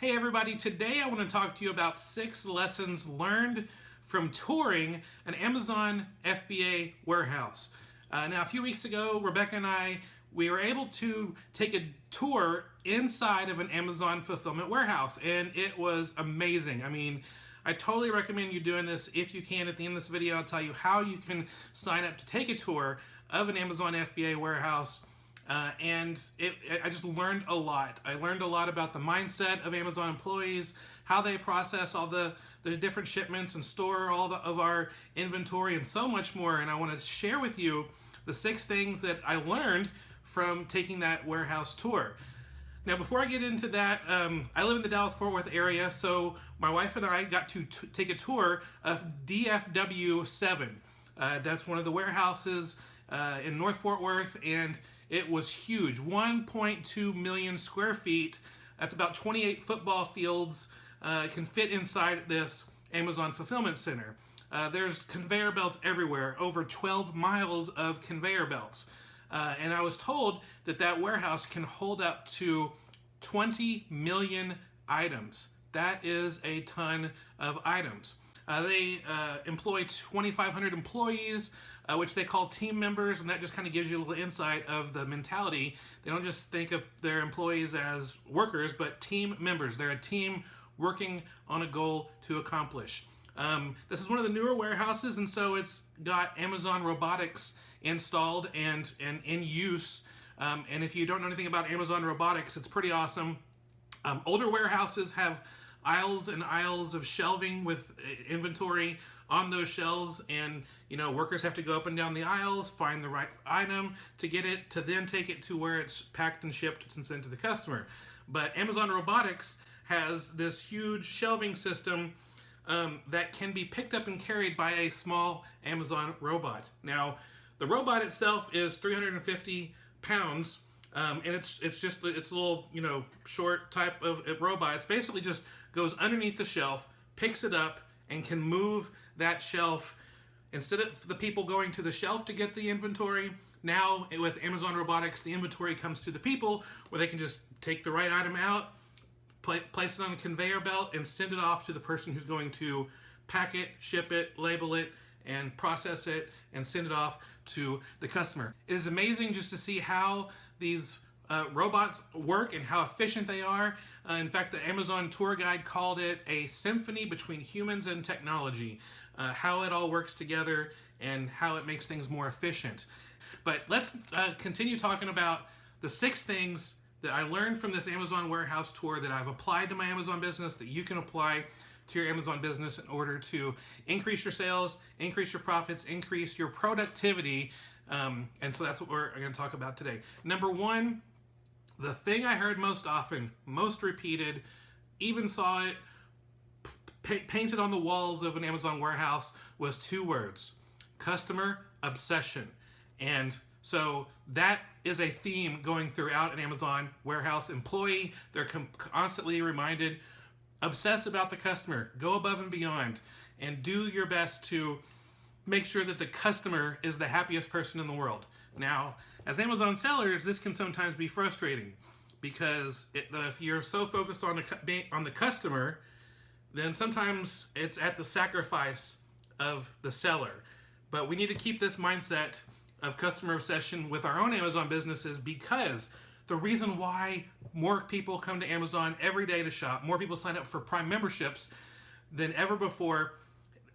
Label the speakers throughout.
Speaker 1: Hey everybody, today I want to talk to you about 6 lessons learned from touring an Amazon FBA warehouse. Now a few weeks ago, Rebecca and I, we were able to take a tour inside of an Amazon fulfillment warehouse, and it was amazing. I mean, I totally recommend you doing this if you can. At the end of this video, I'll tell you how you can sign up to take a tour of an Amazon FBA warehouse. I just learned a lot. I learned a lot about the mindset of Amazon employees, how they process all the different shipments and store all of our inventory, and so much more. And I want to share with you the 6 things that I learned from taking that warehouse tour. Now, before I get into that, I live in the Dallas-Fort Worth area, so my wife and I got to take a tour of DFW 7. That's one of the warehouses in North Fort Worth, and it was huge, 1.2 million square feet. That's about 28 football fields can fit inside this Amazon fulfillment center. There's conveyor belts everywhere, over 12 miles of conveyor belts. And I was told that that warehouse can hold up to 20 million items. That is a ton of items. They employ 2,500 employees, which they call team members, and that just kind of gives you a little insight of the mentality. They don't just think of their employees as workers, but team members. They're a team working on a goal to accomplish. This is one of the newer warehouses, and so it's got Amazon robotics installed and in use. And if you don't know anything about Amazon robotics, it's pretty awesome. Older warehouses have aisles and aisles of shelving with inventory on those shelves, and workers have to go up and down the aisles, find the right item to get it, to then take it to where it's packed and shipped and sent to the customer. But Amazon robotics has this huge shelving system that can be picked up and carried by a small Amazon robot. Now, the robot itself is 350 pounds, and it's a little short type of robot. It's basically just goes underneath the shelf, picks it up, and can move that shelf. Instead of the people going to the shelf to get the inventory, now with Amazon robotics, the inventory comes to the people where they can just take the right item out, place it on a conveyor belt, and send it off to the person who's going to pack it, ship it, label it, and process it, and send it off to the customer. It is amazing just to see how these robots work and how efficient they are. In fact, the Amazon tour guide called it a symphony between humans and technology, how it all works together and how it makes things more efficient. But let's continue talking about the 6 things that I learned from this Amazon warehouse tour that I've applied to my Amazon business, that you can apply to your Amazon business in order to increase your sales, increase your profits, increase your productivity. And so that's what we're going to talk about today. Number 1, the thing I heard most often, most repeated, even saw it painted on the walls of an Amazon warehouse, was 2 words: customer obsession. And so that is a theme going throughout an Amazon warehouse employee. They're constantly reminded, obsess about the customer, go above and beyond, and do your best to make sure that the customer is the happiest person in the world. Now, as Amazon sellers, this can sometimes be frustrating because if you're so focused on the customer, then sometimes it's at the sacrifice of the seller. But we need to keep this mindset of customer obsession with our own Amazon businesses, because the reason why more people come to Amazon every day to shop, more people sign up for Prime memberships than ever before,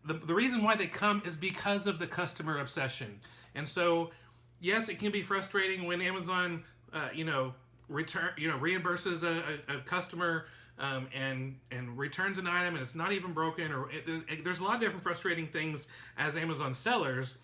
Speaker 1: the reason why they come is because of the customer obsession. And so, yes, it can be frustrating when Amazon, reimburses a customer and returns an item and it's not even broken, or there's a lot of different frustrating things as Amazon sellers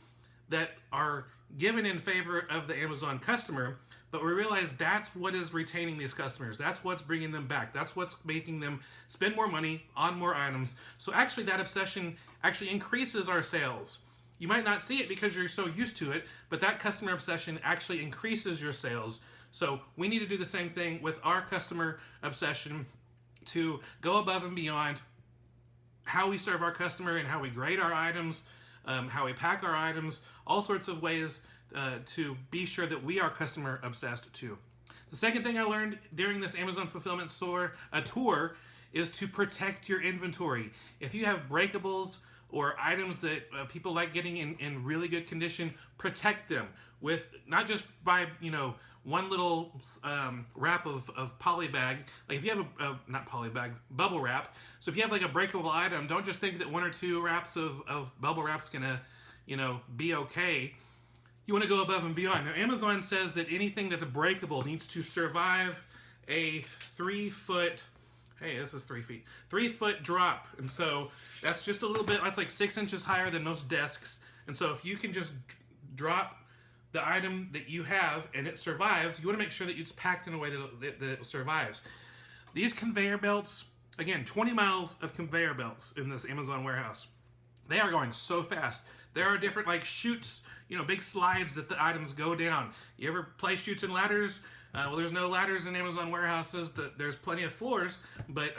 Speaker 1: that are given in favor of the Amazon customer, but we realize that's what is retaining these customers. That's what's bringing them back. That's what's making them spend more money on more items. So actually that obsession actually increases our sales. You might not see it because you're so used to it, but that customer obsession actually increases your sales. So we need to do the same thing with our customer obsession, to go above and beyond how we serve our customer and how we grade our items, how we pack our items, all sorts of ways to be sure that we are customer obsessed too. The second thing I learned during this Amazon fulfillment store tour is to protect your inventory. If you have breakables or items that people like getting in really good condition, protect them with not just by one little wrap of poly bag. Like if you have not poly bag, bubble wrap. So if you have like a breakable item, don't just think that one or two wraps of bubble wrap's gonna be okay. You want to go above and beyond. Now Amazon says that anything that's breakable needs to survive a 3 foot. Hey, this is 3 feet. 3 foot drop. And so that's just a little bit, that's like 6 inches higher than most desks. And so if you can just drop the item that you have and it survives, you want to make sure that it's packed in a way that it survives. These conveyor belts, again, 20 miles of conveyor belts in this Amazon warehouse. They are going so fast. There are different like chutes, big slides that the items go down. You ever play chutes and ladders? Well, there's no ladders in Amazon warehouses. There's plenty of floors, but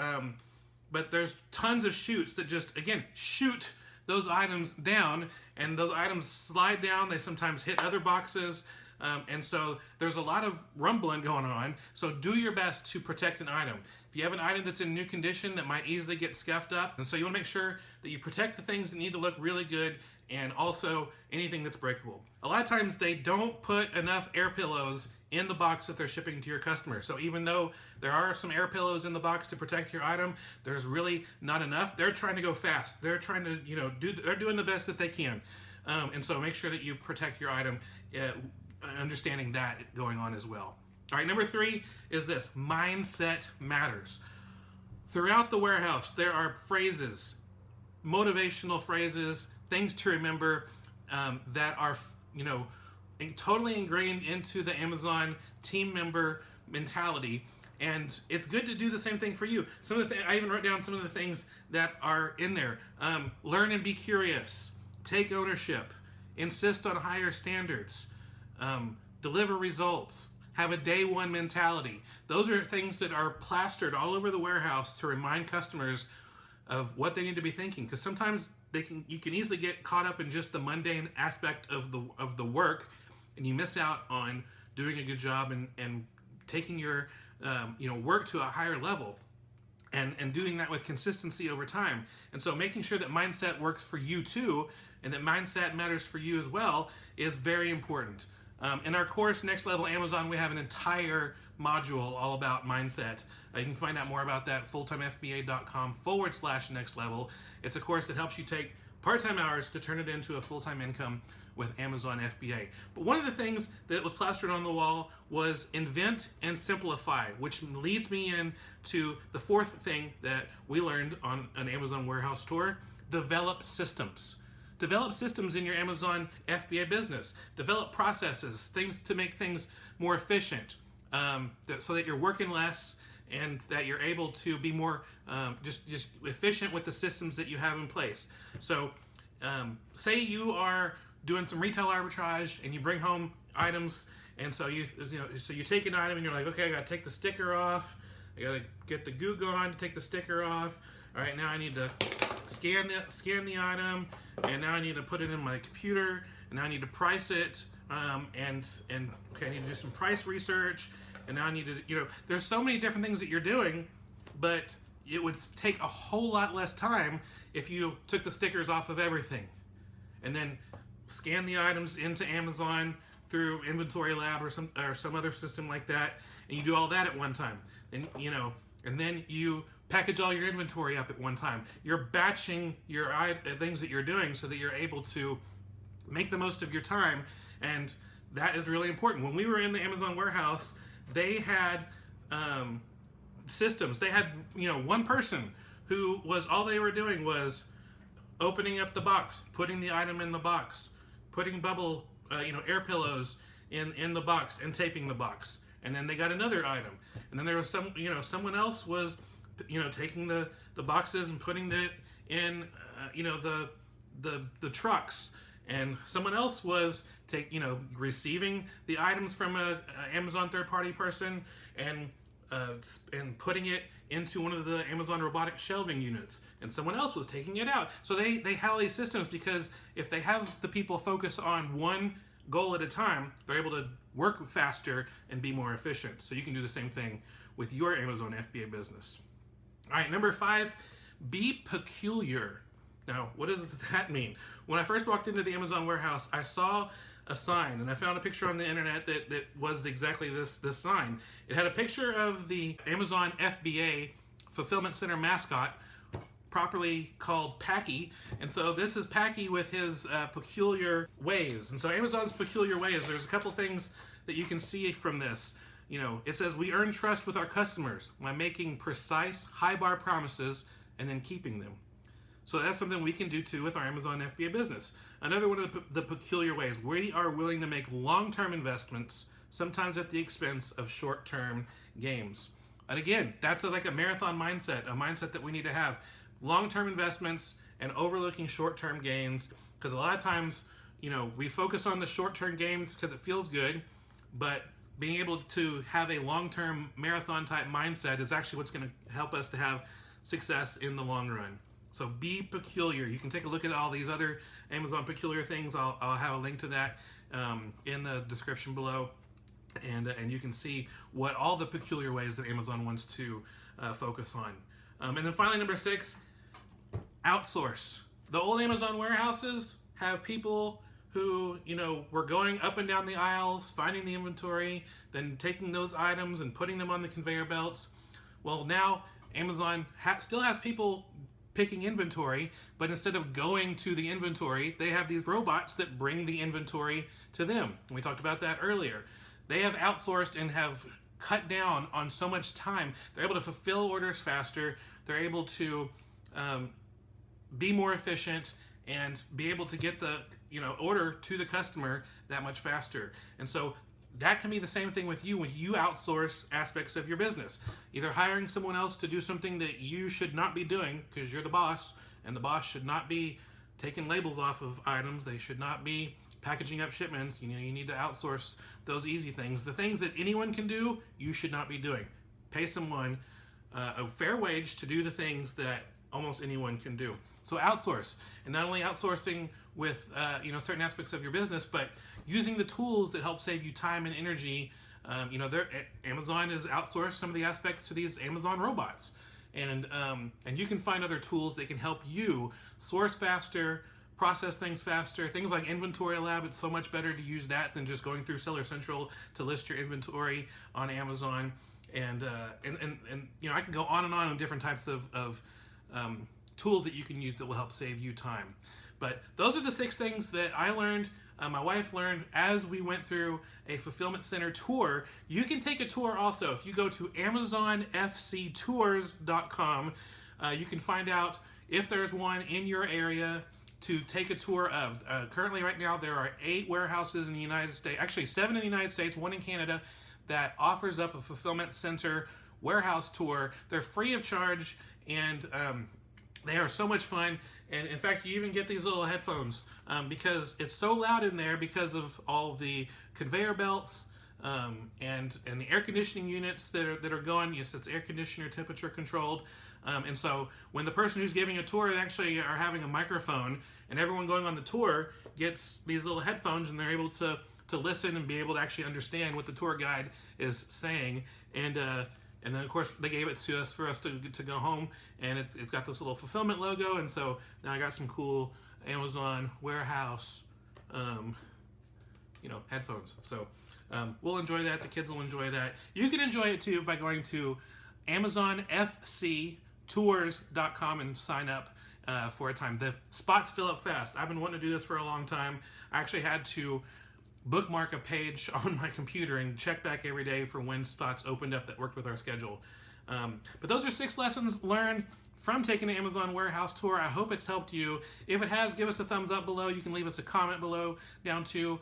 Speaker 1: there's tons of chutes that just, again, shoot those items down, and those items slide down. They sometimes hit other boxes, and so there's a lot of rumbling going on. So do your best to protect an item. If you have an item that's in new condition that might easily get scuffed up, and so you want to make sure that you protect the things that need to look really good, and also anything that's breakable. A lot of times they don't put enough air pillows in the box that they're shipping to your customer. So even though there are some air pillows in the box to protect your item, there's really not enough. They're trying to go fast. They're trying to, they're doing the best that they can. And so make sure that you protect your item, understanding that going on as well. All right, number 3 is this: mindset matters. Throughout the warehouse, there are phrases, motivational phrases, things to remember that are, totally ingrained into the Amazon team member mentality. And it's good to do the same thing for you. Some of the I even wrote down some of the things that are in there. Learn and be curious. Take ownership. Insist on higher standards. Deliver results. Have a day one mentality. Those are things that are plastered all over the warehouse to remind customers of what they need to be thinking, because sometimes you can easily get caught up in just the mundane aspect of the work, and you miss out on doing a good job and taking your work to a higher level, and doing that with consistency over time. And so making sure that mindset works for you too, and that mindset matters for you as well, is very important. In our course, Next Level Amazon, we have an entire module all about mindset. You can find out more about that at fulltimefba.com/next level. It's a course that helps you take part-time hours to turn it into a full-time income with Amazon FBA. But one of the things that was plastered on the wall was invent and simplify, which leads me into the 4th thing that we learned on an Amazon warehouse tour: develop systems. Develop systems in your Amazon FBA business. Develop processes, things to make things more efficient, so that you're working less and that you're able to be more just efficient with the systems that you have in place. So say you are doing some retail arbitrage and you bring home items, and so you take an item and you're like, okay, I gotta take the sticker off, I gotta get the goo gone to take the sticker off. All right, now I need to scan the item, and now I need to put it in my computer, and now I need to price it, and okay, I need to do some price research, and now I need to, there's so many different things that you're doing, but it would take a whole lot less time if you took the stickers off of everything, and then scan the items into Amazon through Inventory Lab or some other system like that, and you do all that at one time. And and then you package all your inventory up at one time. You're batching your things that you're doing so that you're able to make the most of your time, and that is really important. When we were in the Amazon warehouse, they had systems. They had one person who was, all they were doing was opening up the box, putting the item in the box, putting bubble air pillows in the box, and taping the box. And then they got another item, and then there was someone else was taking the boxes and putting it in the trucks, and someone else was receiving the items from a Amazon third-party person and putting it into one of the Amazon robotic shelving units, and someone else was taking it out. So they had all these systems, because if they have the people focus on one goal at a time, they're able to work faster, and be more efficient. So you can do the same thing with your Amazon FBA business. All right, number 5, be peculiar. Now, what does that mean? When I first walked into the Amazon warehouse, I saw a sign, and I found a picture on the internet that was exactly this sign. It had a picture of the Amazon FBA Fulfillment Center mascot, properly called Packy. And so this is Packy with his peculiar ways. And so Amazon's peculiar ways, there's a couple things that you can see from this. You know, it says, we earn trust with our customers by making precise, high bar promises and then keeping them. So that's something we can do too with our Amazon FBA business. Another one of the peculiar ways, we are willing to make long-term investments, sometimes at the expense of short-term gains. And again, that's like a marathon mindset, a mindset that we need to have. Long-term investments and overlooking short-term gains, because a lot of times, you know, we focus on the short-term gains because it feels good, but being able to have a long-term marathon-type mindset is actually what's going to help us to have success in the long run. So be peculiar. You can take a look at all these other Amazon peculiar things. I'll have a link to that in the description below. And you can see what all the peculiar ways that Amazon wants to focus on. And then finally, number 6, outsource. The old Amazon warehouses have people who, you know, were going up and down the aisles, finding the inventory, then taking those items and putting them on the conveyor belts. Well, now Amazon still has people picking inventory, but instead of going to the inventory, they have these robots that bring the inventory to them. We talked about that earlier. They have outsourced and have cut down on so much time. They're able to fulfill orders faster. They're able to be more efficient and be able to get the order to the customer that much faster. And so that can be the same thing with you when you outsource aspects of your business. Either hiring someone else to do something that you should not be doing because you're the boss, and the boss should not be taking labels off of items. They should not be packaging up shipments. You need to outsource those easy things. The things that anyone can do, you should not be doing. Pay someone a fair wage to do the things that almost anyone can do. So outsource, and not only outsourcing with certain aspects of your business, but using the tools that help save you time and energy. Amazon has outsourced some of the aspects to these Amazon robots, and you can find other tools that can help you source faster, process things faster. Things like Inventory Lab, it's so much better to use that than just going through Seller Central to list your inventory on Amazon. And I can go on and on different types of tools that you can use that will help save you time. But those are the 6 things that I learned, my wife learned as we went through a fulfillment center tour. You can take a tour also. If you go to AmazonFCTours.com, you can find out if there's one in your area to take a tour of. Currently, right now, there are 8 warehouses in the United States, actually 7 in the United States, 1 in Canada, that offers up a fulfillment center warehouse tour. They're free of charge, and they are so much fun. And in fact, you even get these little headphones because it's so loud in there because of all the conveyor belts and the air conditioning units that are going. Yes, it's air conditioner temperature controlled. And so when the person who's giving a tour, they actually are having a microphone, and everyone going on the tour gets these little headphones, and they're able to listen and be able to actually understand what the tour guide is saying. And then, of course, they gave it to us for us to go home, and it's got this little fulfillment logo. And so now I got some cool Amazon warehouse, headphones. So we'll enjoy that. The kids will enjoy that. You can enjoy it too by going to AmazonFCTours.com and sign up for a time. The spots fill up fast. I've been wanting to do this for a long time. I actually had to bookmark a page on my computer and check back every day for when spots opened up that worked with our schedule. But those are 6 lessons learned from taking an Amazon warehouse tour. I hope it's helped you. If it has, give us a thumbs up below. You can leave us a comment below down to.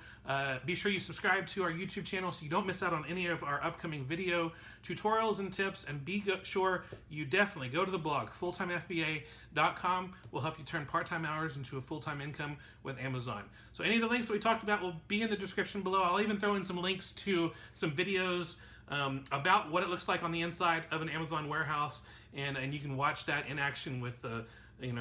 Speaker 1: Be sure you subscribe to our YouTube channel so you don't miss out on any of our upcoming video tutorials and tips. And be sure you definitely go to the blog, fulltimefba.com. Will help you turn part-time hours into a full-time income with Amazon. So any of the links that we talked about will be in the description below. I'll even throw in some links to some videos about what it looks like on the inside of an Amazon warehouse, and you can watch that in action with the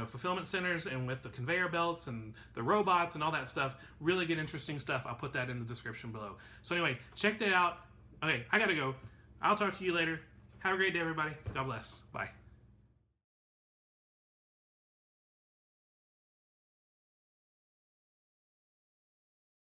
Speaker 1: fulfillment centers and with the conveyor belts and the robots and all that stuff. Really good, interesting stuff. I'll put that in the description below. So anyway, check that out. Okay, I gotta go. I'll talk to you later. Have a great day, everybody. God bless. Bye.